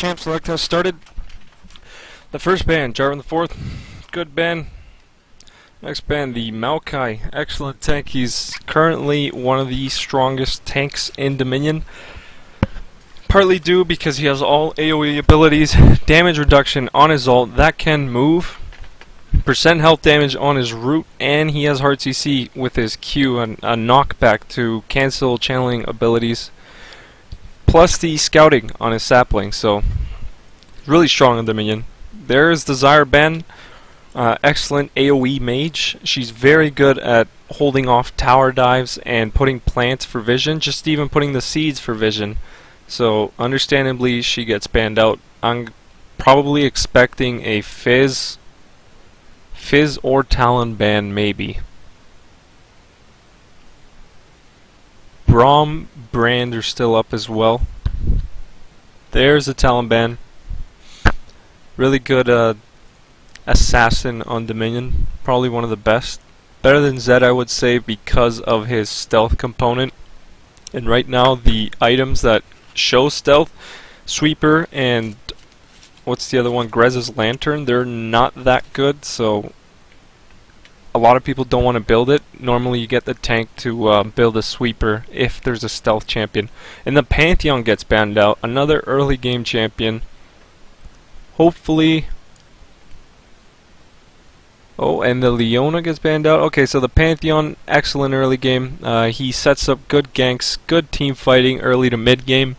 Champ Select has started. The first band, Jarvan the Fourth, good band. Next band, the Maokai, excellent tank. He's currently one of the strongest tanks in Dominion. Partly due because he has all AoE abilities, damage reduction on his ult that can move, percent health damage on his root, and he has hard CC with his Q and a knockback to cancel channeling abilities, plus the scouting on his sapling. So really strong in Dominion. There's the Zyre band, excellent AoE mage. She's very good at holding off tower dives and putting plants for vision, just even putting the seeds for vision. So understandably she gets banned out. I'm probably expecting a Fizz or Talon ban maybe. Braum, Brand are still up as well. There's a Talon ban. Really good assassin on Dominion. Probably one of the best. Better than Zed, I would say, because of his stealth component. And right now the items that show stealth, Sweeper and what's the other one, Grez's Lantern, they're not that good, so a lot of people don't want to build it. Normally you get the tank to build a Sweeper if there's a stealth champion. And the Pantheon gets banned out, another early game champion. Hopefully. Oh, and the Leona gets banned out. Okay, so the Pantheon, excellent early game. He sets up good ganks, good team fighting early to mid game.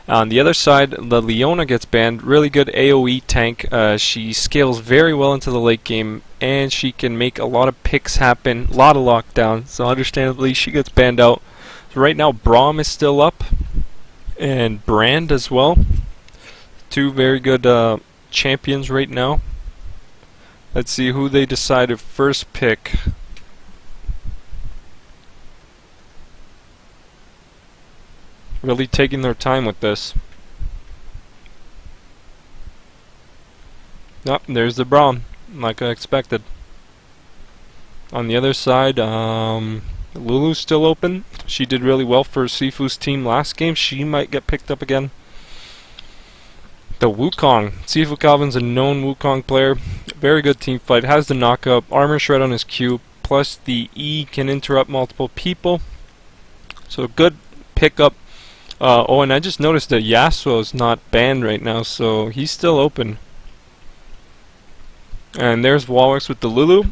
On the other side, the Leona gets banned. Really good AoE tank. She scales very well into the late game, and she can make a lot of picks happen, a lot of lockdown. So understandably, she gets banned out. So right now, Braum is still up, and Brand as well. Two very good champions right now. Let's see who they decide to first pick. Really taking their time with this. Nope, there's the Braum, like I expected. On the other side, Lulu's still open. She did really well for Sifu's team last game. She might get picked up again. The Wukong. Sifu Calvin's a known Wukong player. Very good team fight. Has the knockup, armor shred on his Q, plus the E can interrupt multiple people. So good pickup. Oh, and I just noticed that Yasuo is not banned right now, so he's still open. And there's Walrus with the Lulu.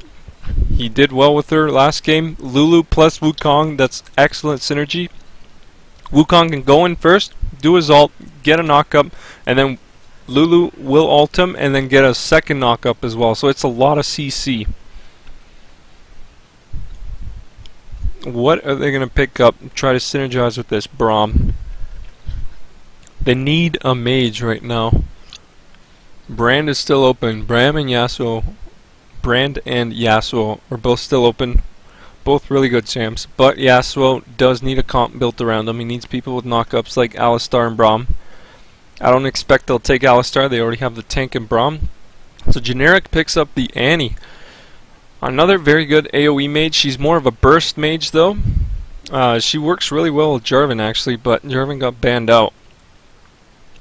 He did well with her last game. Lulu plus Wukong, that's excellent synergy. Wukong can go in first, do his ult, get a knockup, and then Lulu will ult him and then get a second knockup as well. So it's a lot of CC. What are they going to pick up? Try to synergize with this Braum. They need a mage right now. Brand is still open. Brand and Yasuo are both still open. Both really good champs. But Yasuo does need a comp built around him. He needs people with knockups like Alistar and Braum. I don't expect they'll take Alistar. They already have the tank and Braum. So Generic picks up the Annie. Another very good AoE mage. She's more of a burst mage though. She works really well with Jarvan actually, but Jarvan got banned out.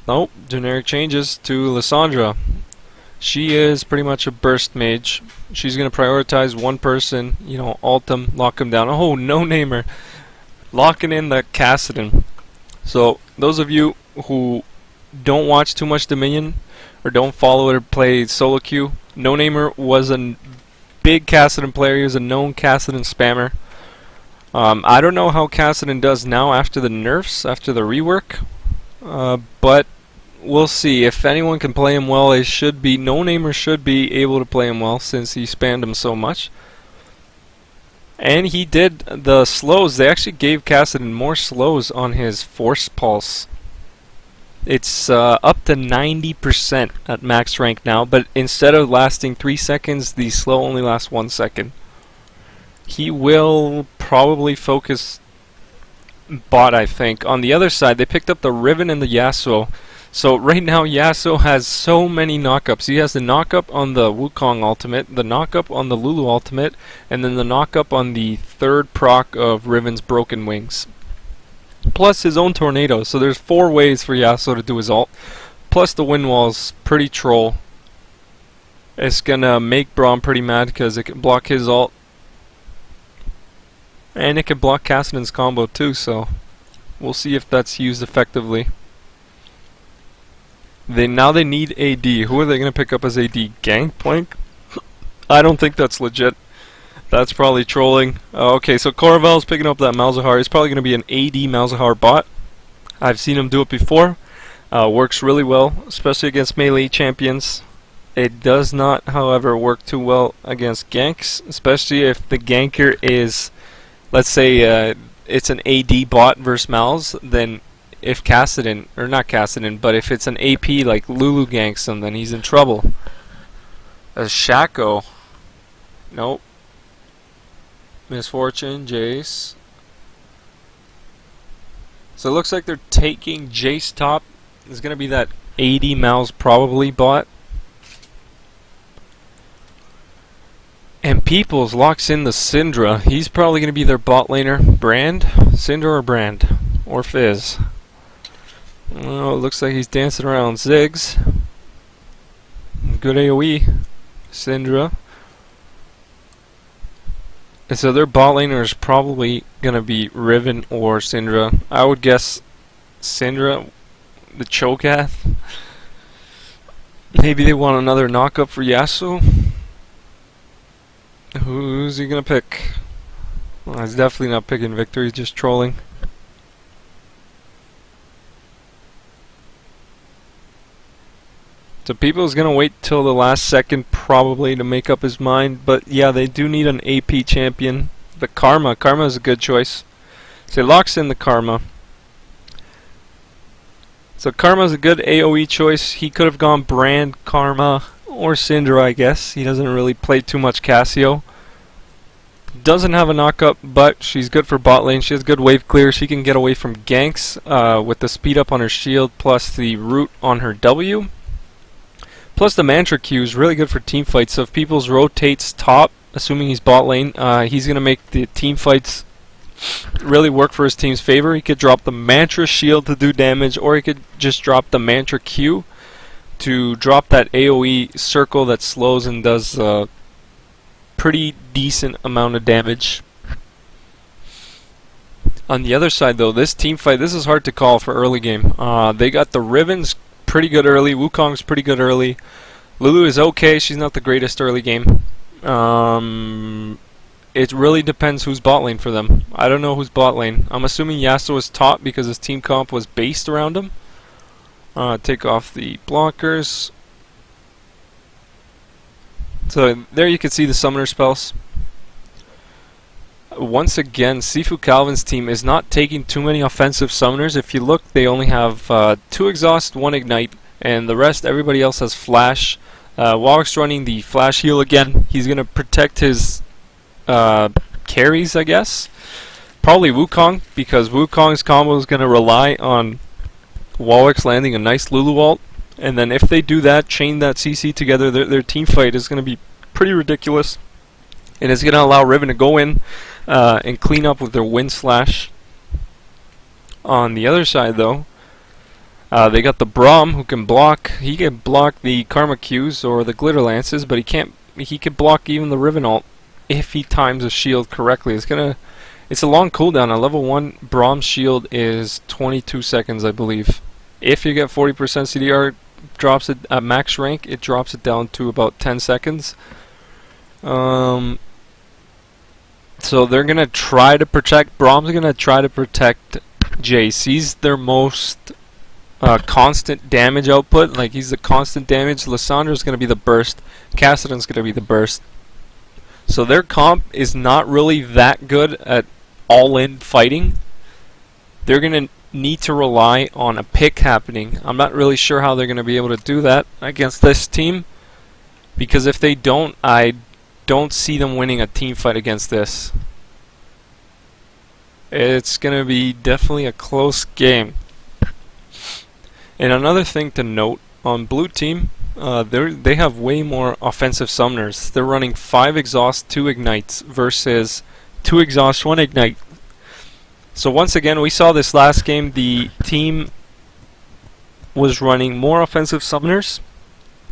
Nope, Generic changes to Lissandra. She is pretty much a burst mage. She's going to prioritize one person, you know, ult him, lock him down. Oh, no-namer. Locking in the Kassadin. So, those of you who don't watch too much Dominion, or don't follow it or play solo queue, no-namer was a big Kassadin player. He was a known Kassadin spammer. I don't know how Kassadin does now after the nerfs, after the rework. But we'll see. If anyone can play him well, they should be. No-namer should be able to play him well since he spammed him so much. And he did the slows. They actually gave Kassadin more slows on his Force Pulse. It's up to 90% at max rank now, but instead of lasting 3 seconds, the slow only lasts 1 second. He will probably focus bot, I think. On the other side, they picked up the Riven and the Yasuo. So right now, Yasuo has so many knockups. He has the knockup on the Wukong ultimate, the knockup on the Lulu ultimate, and then the knockup on the third proc of Riven's Broken Wings. Plus his own tornado. So there's 4 ways for Yasuo to do his ult. Plus the wind wall's pretty troll. It's gonna make Braum pretty mad because it can block his ult. And it can block Kassadin's combo too, so we'll see if that's used effectively. Now they need AD. Who are they gonna pick up as AD? Gangplank? I don't think that's legit. That's probably trolling. Okay, so Corval's picking up that Malzahar. He's probably gonna be an AD Malzahar bot. I've seen him do it before. Works really well, especially against melee champions. It does not, however, work too well against ganks, especially if the ganker is, let's say, it's an AD bot versus Malz. Then if Kassadin, or not Kassadin, but if it's an AP like Lulu ganks him, then he's in trouble. A Shaco. Nope. Misfortune, Jace. So it looks like they're taking Jace top. There's going to be that AD Malz probably bot. And Peoples locks in the Syndra. He's probably going to be their bot laner. Brand? Syndra or Brand? Or Fizz? Oh, it looks like he's dancing around Ziggs. Good AoE. Syndra. And so their bot laner is probably going to be Riven or Syndra. I would guess Syndra, the Cho'Gath. Maybe they want another knockup for Yasuo. Who's he going to pick? Well, he's definitely not picking Victor, he's just trolling. So People's going to wait till the last second probably to make up his mind. But yeah, they do need an AP champion. The Karma. Karma is a good choice. So he locks in the Karma. So Karma is a good AoE choice. He could have gone Brand, Karma, or Syndra, I guess. He doesn't really play too much Cassio. Doesn't have a knockup, but she's good for bot lane. She has good wave clear. She can get away from ganks with the speed up on her shield plus the root on her W. Plus the Mantra Q is really good for team fights. So if Peoples rotates top, assuming he's bot lane, he's going to make the team fights really work for his team's favor. He could drop the Mantra shield to do damage, or he could just drop the Mantra Q to drop that AoE circle that slows and does a pretty decent amount of damage. On the other side though, this team fight, this is hard to call for early game. They got the Riven's pretty good early, Wukong's pretty good early. Lulu is okay, she's not the greatest early game. It really depends who's bot lane for them. I don't know who's bot lane. I'm assuming Yasuo is top because his team comp was based around him. Take off the blockers. So there you can see the summoner spells. Once again, Sifu Calvin's team is not taking too many offensive summoners. If you look, they only have 2 exhaust, 1 ignite, and the rest, everybody else has flash. Warwick's running the flash heal again. He's going to protect his carries, I guess. Probably Wukong, because Wukong's combo is going to rely on Warwick's landing a nice Lulu ult. And then if they do that, chain that CC together, their team fight is going to be pretty ridiculous. And it's going to allow Riven to go in and clean up with their Wind Slash. On the other side, though, they got the Braum who can block. He can block the Karma Qs or the Glitter Lances, but he can't. He can block even the Riven ult if he times a shield correctly. It's a long cooldown. On level 1, Braum's shield is 22 seconds, I believe. If you get 40% CDR, drops it at max rank. It drops it down to about 10 seconds. So they're gonna try to protect. Braum's gonna try to protect Jace. He's their most constant damage output. Like, he's the constant damage. Lissandra's gonna be the burst. Kassadin's gonna be the burst. So their comp is not really that good at all-in fighting. They're gonna need to rely on a pick happening. I'm not really sure how they're gonna be able to do that against this team, because if they don't, I don't see them winning a team fight against this. It's going to be definitely a close game. And another thing to note, on blue team, they have way more offensive summoners. They're running 5 exhaust, 2 ignites versus 2 exhaust, 1 ignite. So once again, we saw this last game, the team was running more offensive summoners,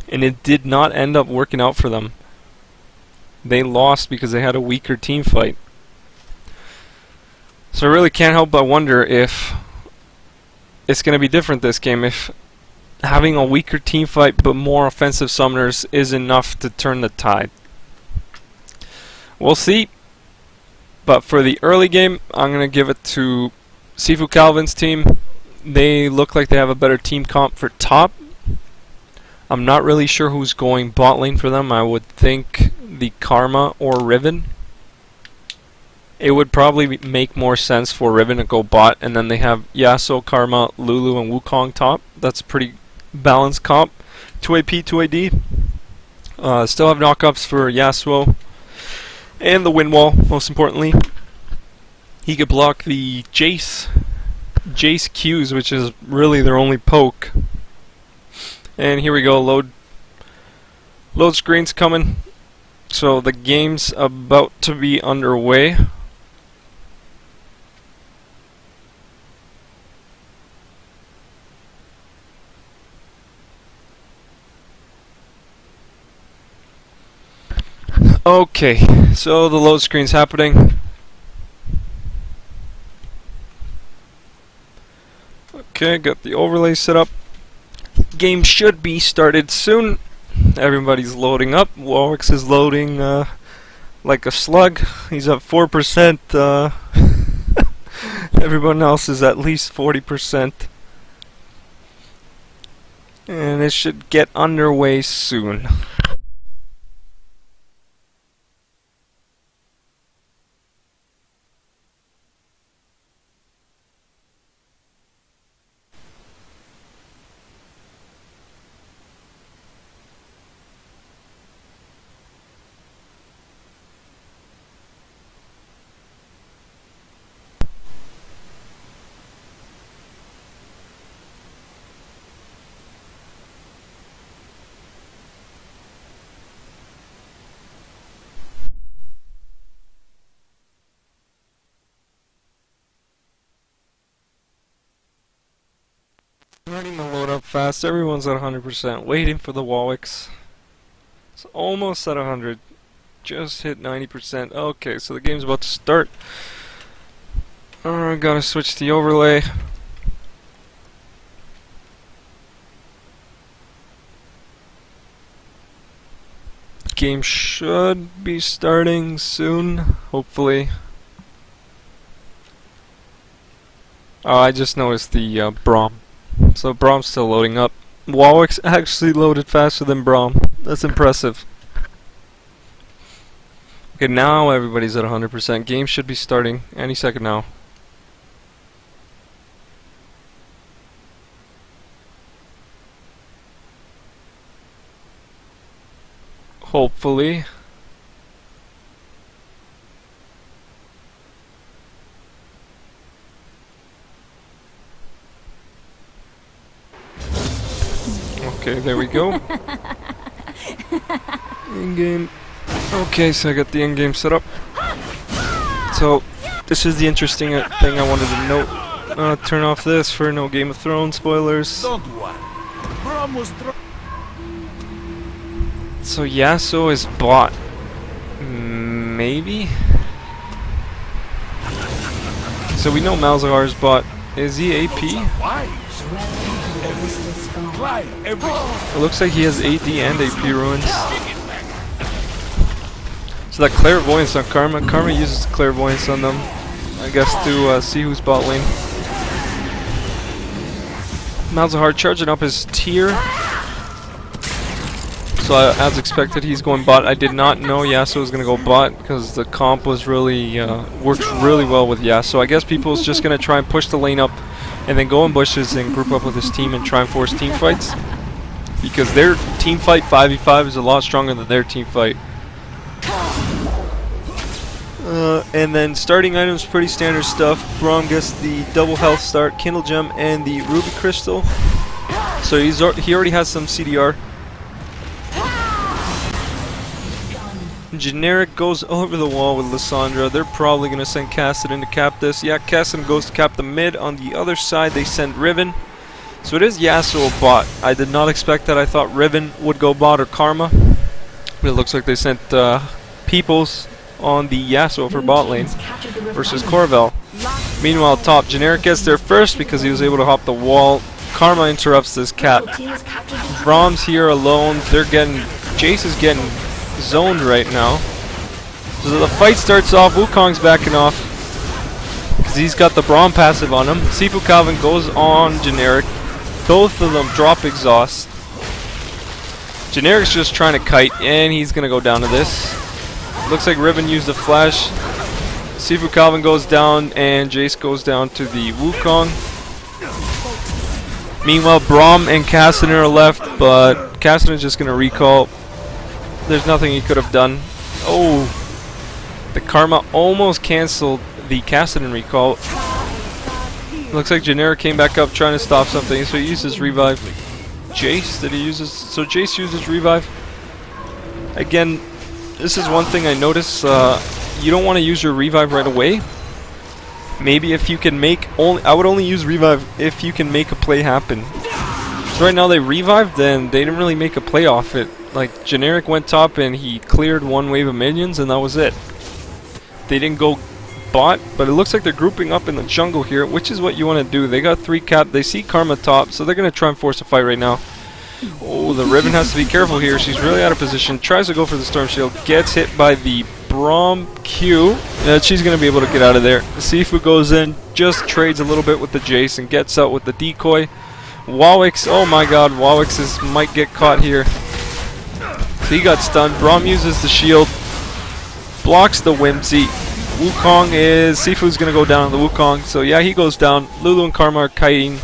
and it did not end up working out for them. They lost because they had a weaker team fight. So I really can't help but wonder if it's going to be different this game, if having a weaker team fight but more offensive summoners is enough to turn the tide. We'll see. But for the early game, I'm going to give it to Sifu Calvin's team. They look like they have a better team comp for top. I'm not really sure who's going bot lane for them. I would think the Karma or Riven. It would probably make more sense for Riven to go bot, and then they have Yasuo, Karma, Lulu, and Wukong top. That's a pretty balanced comp. 2 AP, 2 AD. Still have knockups for Yasuo. And the wind wall, most importantly. He could block the Jace Qs, which is really their only poke. And here we go, load screen's coming. So the game's about to be underway. Okay, so the load screen's happening. Okay, got the overlay set up. Game should be started soon. Everybody's loading up. Warwick's is loading like a slug. He's at 4%. Everyone else is at least 40%. And it should get underway soon. Running the load up fast. Everyone's at 100%. Waiting for the Warwicks. It's almost at 100. Just hit 90%. Okay, so the game's about to start. Gotta switch the overlay. Game should be starting soon, hopefully. Oh, I just noticed the Braum. So Braum's still loading up. Warwick's actually loaded faster than Braum. That's impressive. Okay, now everybody's at 100%. Game should be starting any second now. Hopefully. Okay, there we go. In-game. Okay, so I got the in-game set up. So, this is the interesting thing I wanted to note. Turn off this for no Game of Thrones spoilers. Don't worry. So Yasuo is bot. Maybe? So we know Malzahar's bot. Is he AP? It looks like he has AD and AP ruins. So that clairvoyance on Karma. Karma uses clairvoyance on them, I guess, to see who's bot lane. Malzahar charging up his tier. So as expected, he's going bot. I did not know Yasuo was going to go bot because the comp was really worked really well with Yasuo. I guess people's just going to try and push the lane up and then go in bushes and group up with his team and try and force team fights, because their team fight 5v5 is a lot stronger than their team fight. And then starting items, pretty standard stuff. Braum gets the double health start, Kindle Gem, and the Ruby Crystal. So he already has some CDR. Generic goes over the wall with Lissandra. They're probably going to send Kassadin to cap this. Yeah, Kassadin goes to cap the mid. On the other side, they send Riven. So it is Yasuo bot. I did not expect that. I thought Riven would go bot or Karma. But it looks like they sent Peoples on the Yasuo for bot lane versus Corvel. Meanwhile, top Generic gets there first because he was able to hop the wall. Karma interrupts this cat. Brahm's here alone. Jace is getting zoned right now. So the fight starts off. Wukong's backing off because he's got the Braum passive on him. Sifu Calvin goes on Generic. Both of them drop exhaust. Generic's just trying to kite, and he's gonna go down to this. Looks like Riven used the flash. Sifu Calvin goes down, and Jace goes down to the Wukong. Meanwhile, Braum and Cassidy are left, but Cassidy's just gonna recall. There's nothing he could have done. Oh, the Karma almost canceled the Cassidy recall. Looks like Generic came back up trying to stop something, so he uses revive. Jace, did he use his? So Jace uses revive. Again, this is one thing I notice. You don't want to use your revive right away. Maybe if you can make I would only use revive if you can make a play happen. So right now they revived, then they didn't really make a play off it. Like Generic went top and he cleared one wave of minions, and that was it. They didn't go bot, but it looks like they're grouping up in the jungle here, which is what you want to do. They got 3 cap. They see Karma top, so they're going to try and force a fight right now. Oh, the Riven has to be careful here. She's really out of position. Tries to go for the Storm Shield. Gets hit by the Braum Q. She's going to be able to get out of there. Sifu goes in, just trades a little bit with the Jace and gets out with the decoy. Wawix, oh my god, Wawix might get caught here. So he got stunned. Braum uses the shield. Blocks the Whimsy. Sifu's gonna go down on the Wukong, so yeah, he goes down. Lulu and Karma are kiting.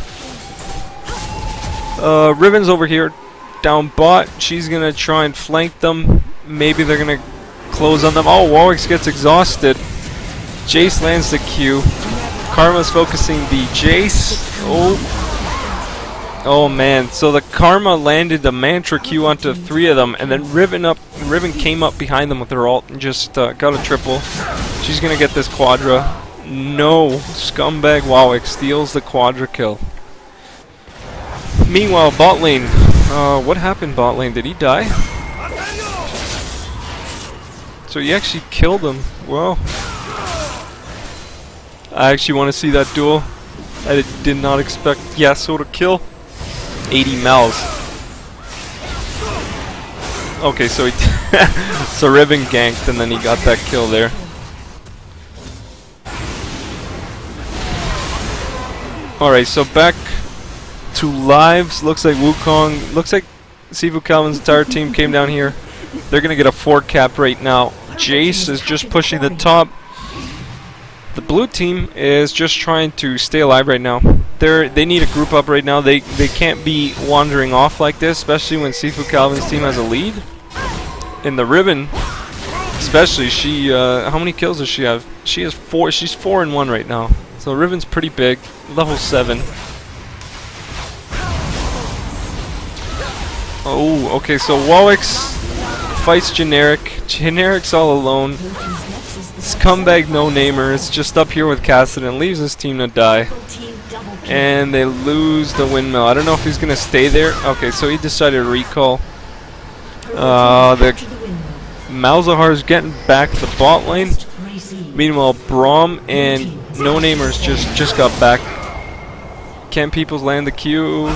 Riven's over here, down bot. She's gonna try and flank them. Maybe they're gonna close on them. Oh, Warwick gets exhausted. Jace lands the Q. Karma's focusing the Jace. Oh man, so the Karma landed the Mantra Q onto 3 of them, and then Riven came up behind them with her ult and just got a triple. She's gonna get this quadra. No, scumbag Warwick steals the quadra kill. Meanwhile, bot lane. What happened bot lane? Did he die? So he actually killed him. Well, I actually want to see that duel. I did not expect Yasuo to kill 80 mals. Okay, so so Riven ganked and then he got that kill there. Alright, so back to lives. Looks like Wukong, looks like Sifu Calvin's entire team came down here. They're gonna get a 4 cap right now. Jace is just pushing the top. The blue team is just trying to stay alive right now. They need a group up right now. They can't be wandering off like this, especially when Sifu Calvin's team has a lead. And the Riven, especially, she how many kills does she have? She has 4. She's 4-1 right now. So Riven's pretty big, level 7. Oh, okay, so Wawix fights Generic. Generic's all alone. Scumbag no-namer is just up here with Cassidy and leaves his team to die. And they lose the windmill. I don't know if he's going to stay there. Okay, so he decided to recall. The Malzahar's getting back to the bot lane. Meanwhile, Braum and no-namers just got back. Can Peoples land the Q?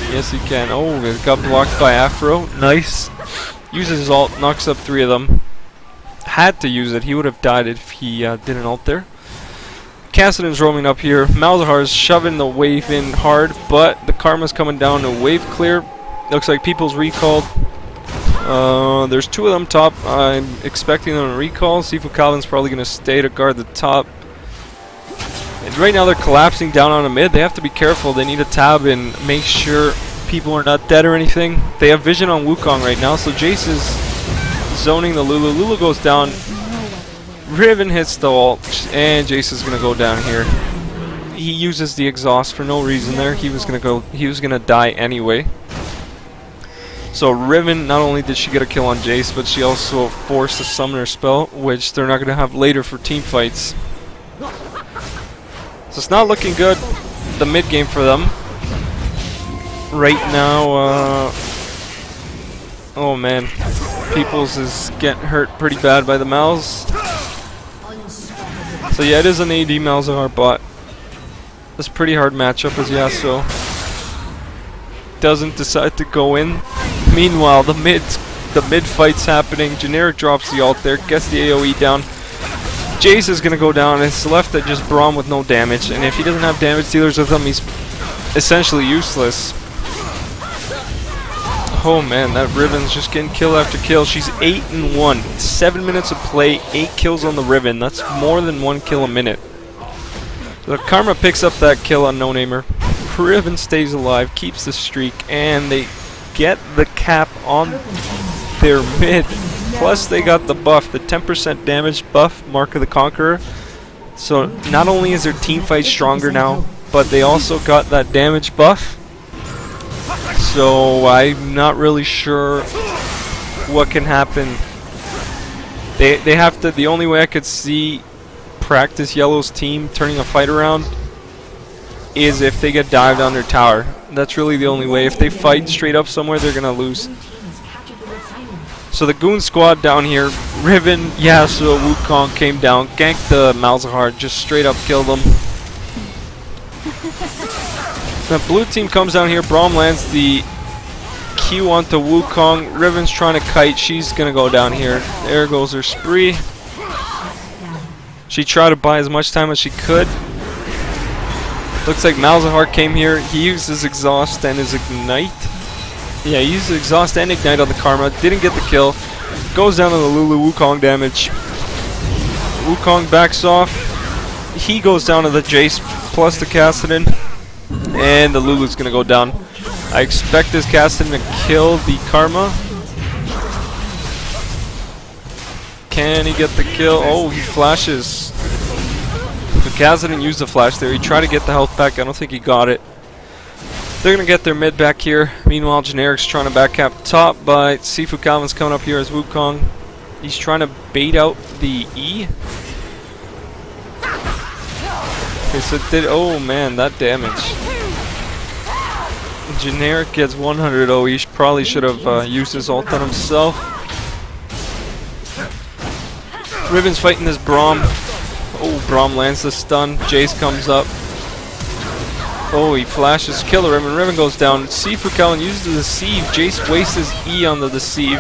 Yes, he can. Oh, it got blocked by Afro. Nice. Uses his ult, knocks up 3 of them. Had to use it. He would have died if he didn't ult there. Cassidy's roaming up here. Malzahar's shoving the wave in hard, but the Karma's coming down to wave clear. Looks like People's recalled. There's 2 of them top. I'm expecting them to recall. Sifu Calvin's probably going to stay to guard the top. And right now they're collapsing down on a mid. They have to be careful. They need to tab and make sure people are not dead or anything. They have vision on Wukong right now, so Jace is zoning the Lulu. Lulu goes down. Riven hits the ult, and Jace is gonna go down here. He uses the exhaust for no reason there. He was gonna die anyway. So Riven, not only did she get a kill on Jace, but she also forced a summoner spell, which they're not gonna have later for team fights. So it's not looking good, the mid game for them. right now, oh man, Peoples is getting hurt pretty bad by the Mal's. So yeah, it is an AD Malzahar bot. It's a pretty hard matchup as Yasuo doesn't decide to go in. Meanwhile, the mid fight's happening. Generic drops the ult there, gets the AoE down. Jace is gonna go down. It's left at just Braum with no damage, and if he doesn't have damage dealers with him, he's essentially useless. Oh man, that Riven's just getting kill after kill. She's 8-1. 7 minutes of play, 8 kills on the Riven. That's more than 1 kill a minute. So Karma picks up that kill on No Namer. Riven stays alive, keeps the streak, and they get the cap on their mid. Plus they got the buff, the 10% damage buff, Mark of the Conqueror. So not only is their team fight stronger now, but they also got that damage buff. So I'm not really sure what can happen. They have to, the only way I could see Practice Yellow's team turning a fight around is if they get dived on their tower. That's really the only way. If they fight straight up somewhere, they're gonna lose. So the Goon squad down here, Riven, Yasuo, Wukong came down, ganked the Malzahar, just straight up killed them. The blue team comes down here, Braum lands the Q onto Wukong, Riven's trying to kite, she's gonna go down here. There goes her spree. She tried to buy as much time as she could. Looks like Malzahar came here, he used his exhaust and his ignite. Yeah, he used his exhaust and ignite on the Karma, didn't get the kill. Goes down to the Lulu, Wukong damage. Wukong backs off. He goes down to the Jace plus the Kassadin. And the Lulu's gonna go down. I expect this Kassadin to kill the Karma. Can he get the kill? Oh, he flashes. The Kassadin used the flash there. He tried to get the health back. I don't think he got it. They're going to get their mid back here. Meanwhile, Generic's trying to back cap top, but Sifu Calvin's coming up here as Wukong. He's trying to bait out the E. Okay, so it did. Oh man, that damage. Generic gets 100 OE. He probably should have used his ult on himself. Riven's fighting this Braum. Oh, Braum lands the stun. Jace comes up. Oh, he flashes Killer Riven. Riven goes down. Sifu Calvin uses the deceive. Jace wastes his E on the deceive.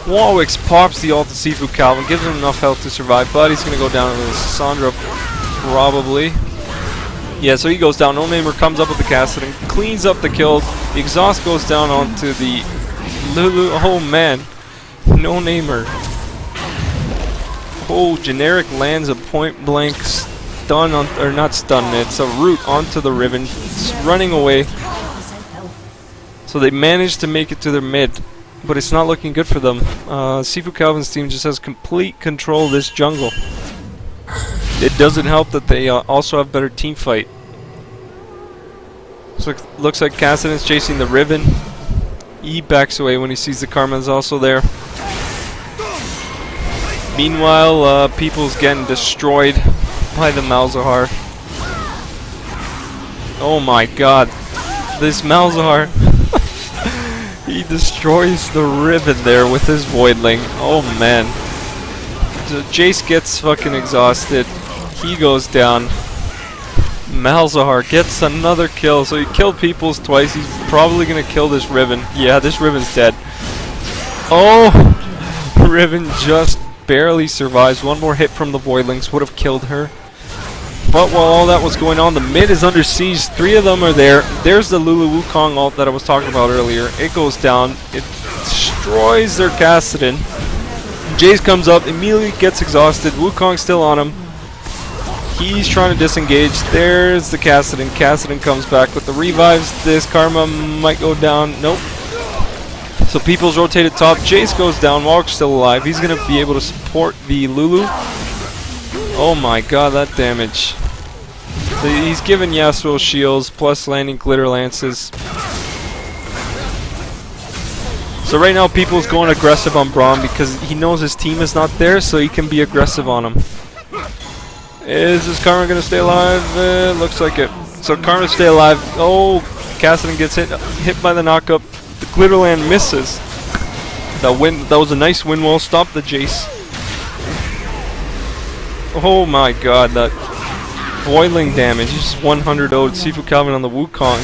Warwick's pops the ult to Sifu Calvin. Gives him enough health to survive, but he's going to go down with Sandra probably. Yeah, so he goes down. No Namer comes up with the Kassadin. Cleans up the kill. The exhaust goes down onto the Lulu. Oh man. No Namer. Oh, Generic lands a point blank stun on, or not stun, it's a root onto the Riven. It's running away. So they managed to make it to their mid, but it's not looking good for them. Sifu Calvin's team just has complete control of this jungle. It doesn't help that they also have better team fight. So looks like Kassadin's chasing the Riven. E backs away when he sees the Karma's also there. Meanwhile, People's getting destroyed by the Malzahar. Oh my god. This Malzahar. He destroys the Riven there with his Voidling. Oh man. So Jace gets fucking exhausted. He goes down. Malzahar gets another kill. So he killed People's twice. He's probably gonna kill this Riven. Yeah, this Riven's dead. Oh! Riven just barely survives. One more hit from the Voidlings would have killed her. But while all that was going on, the mid is under siege. 3 of them are there. There's the Lulu Wukong ult that I was talking about earlier. It goes down. It destroys their Kassadin. Jace comes up, immediately gets exhausted. Wukong's still on him. He's trying to disengage. There's the Kassadin. Kassadin comes back with the revives. This Karma might go down. Nope. So People's rotated top. Jace goes down. Walk's still alive. He's going to be able to support the Lulu. Oh my god, that damage. So he's given Yasuo shields, plus landing glitter lances. So right now People's going aggressive on Braum because he knows his team is not there, so he can be aggressive on him. Is this Karma going to stay alive? Looks like it. So Karma stay alive. Oh, Cassidy gets hit by the knockup. The Glitterland misses. That was a nice wind wall. Stop the Jace. Oh my god, that boiling damage. He's just 100 0'd Sifu Calvin on the Wukong.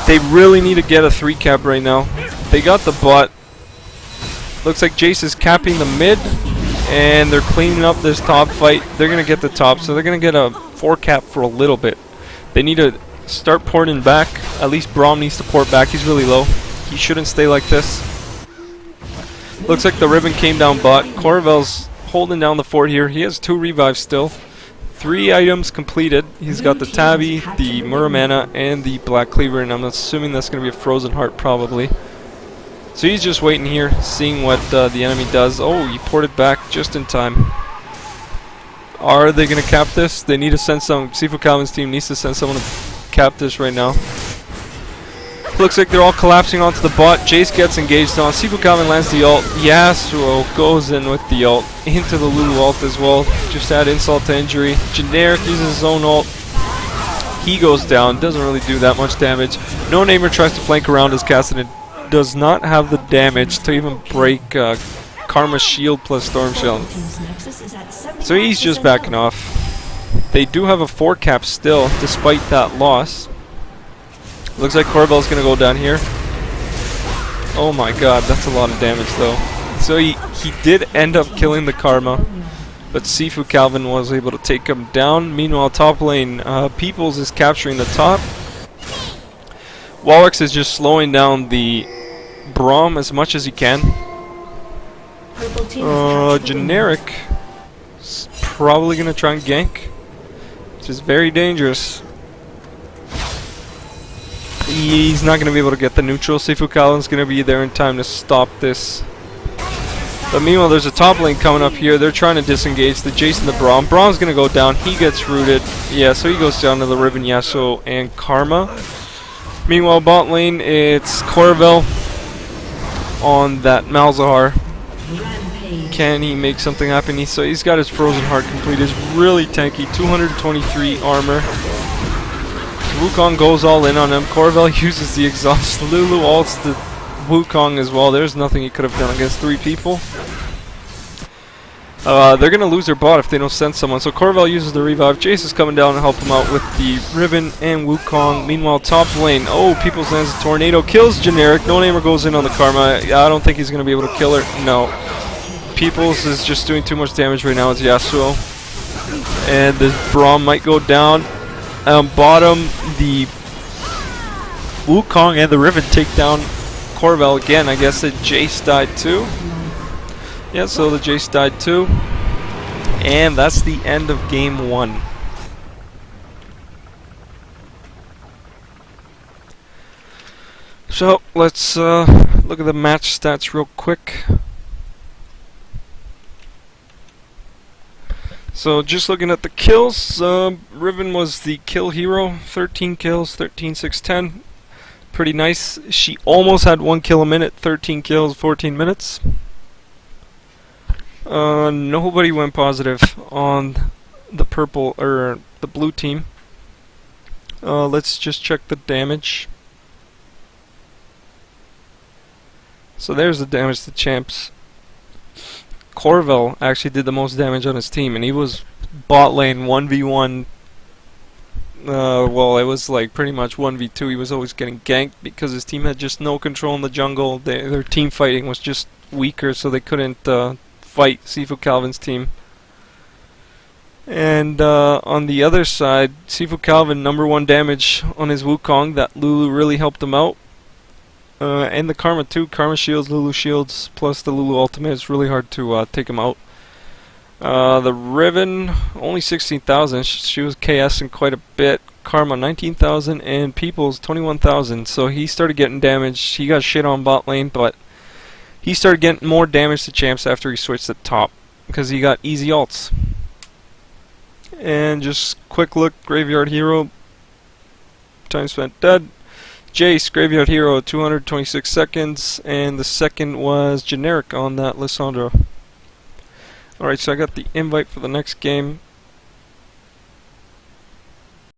They really need to get a 3 cap right now. They got the bot. Looks like Jace is capping the mid, and they're cleaning up this top fight. They're going to get the top, so they're going to get a 4 cap for a little bit. They need to start porting back. At least Braum needs to port back. He's really low. He shouldn't stay like this. Looks like the Ribbon came down bot. Corvel's holding down the fort here. He has 2 revives still. 3 items completed. He's got the Tabby, the Muramana, and the Black Cleaver, and I'm assuming that's going to be a Frozen Heart probably. So he's just waiting here, seeing what the enemy does. Oh, he ported back just in time. Are they going to cap this? They need to send some. Sifu Calvin's team needs to send someone to cap this right now. Looks like they're all collapsing onto the bot. Jace gets engaged on. Sifu Calvin lands the ult. Yasuo goes in with the ult into the Lulu ult as well. Just add insult to injury. Generic uses his own ult. He goes down. Doesn't really do that much damage. No Namer tries to flank around as Cassidy does not have the damage to even break Karma's shield plus Storm Shield. So he's just backing off. They do have a 4 cap still, despite that loss. Looks like Corvel's going to go down here. Oh my god, that's a lot of damage though. So he did end up killing the Karma, but Sifu Calvin was able to take him down. Meanwhile, top lane, Peoples is capturing the top. Walrix is just slowing down the Braum as much as he can. Generic is probably going to try and gank, which is very dangerous. He's not going to be able to get the neutral. Sifu Calvin's going to be there in time to stop this. But meanwhile, there's a top lane coming up here. They're trying to disengage the Jace and the Braum. Braum's going to go down. He gets rooted. Yeah, so he goes down to the Riven, Yasuo, and Karma. Meanwhile, bot lane, it's Corvel on that Malzahar. Can he make something happen? He's got his Frozen Heart complete. He's really tanky. 223 armor. Wukong goes all in on him. Corvel uses the exhaust. Lulu ults the Wukong as well. There's nothing he could have done against 3 people. They're going to lose their bot if they don't send someone. So Corvel uses the revive. Jace is coming down to help him out with the Riven and Wukong. Meanwhile, top lane. Oh, Peoples lands a tornado. Kills Generic. No Namer goes in on the Karma. I don't think he's going to be able to kill her. No. Peoples is just doing too much damage right now as Yasuo. And the Braum might go down. Bottom, the Wukong and the Riven take down Corvel again. I guess the Jace died too. Yeah, so the Jace died too. And that's the end of game 1. So let's look at the match stats real quick. So just looking at the kills, Riven was the kill hero, 13 kills, 13, 6, 10. Pretty nice. She almost had 1 kill a minute, 13 kills, 14 minutes. Nobody went positive on the purple or the blue team. Let's just check the damage. So there's the damage to champs. Corvel actually did the most damage on his team, and he was bot lane 1v1. Well, it was like pretty much 1v2. He was always getting ganked because his team had just no control in the jungle. Their team fighting was just weaker, so they couldn't fight Sifu Calvin's team. And on the other side, Sifu Calvin, #1 damage on his Wukong. That Lulu really helped him out. And the Karma too. Karma shields, Lulu shields, plus the Lulu ultimate. It's really hard to take him out. The Riven, only 16,000. She was KSing quite a bit. Karma, 19,000. And Peoples, 21,000. So he started getting damaged. He got shit on bot lane, but he started getting more damage to champs after he switched to top, because he got easy ults. And just quick look, Graveyard Hero, time spent dead. Jace, Graveyard Hero, 226 seconds, and the second was Generic on that Lissandra. Alright, so I got the invite for the next game.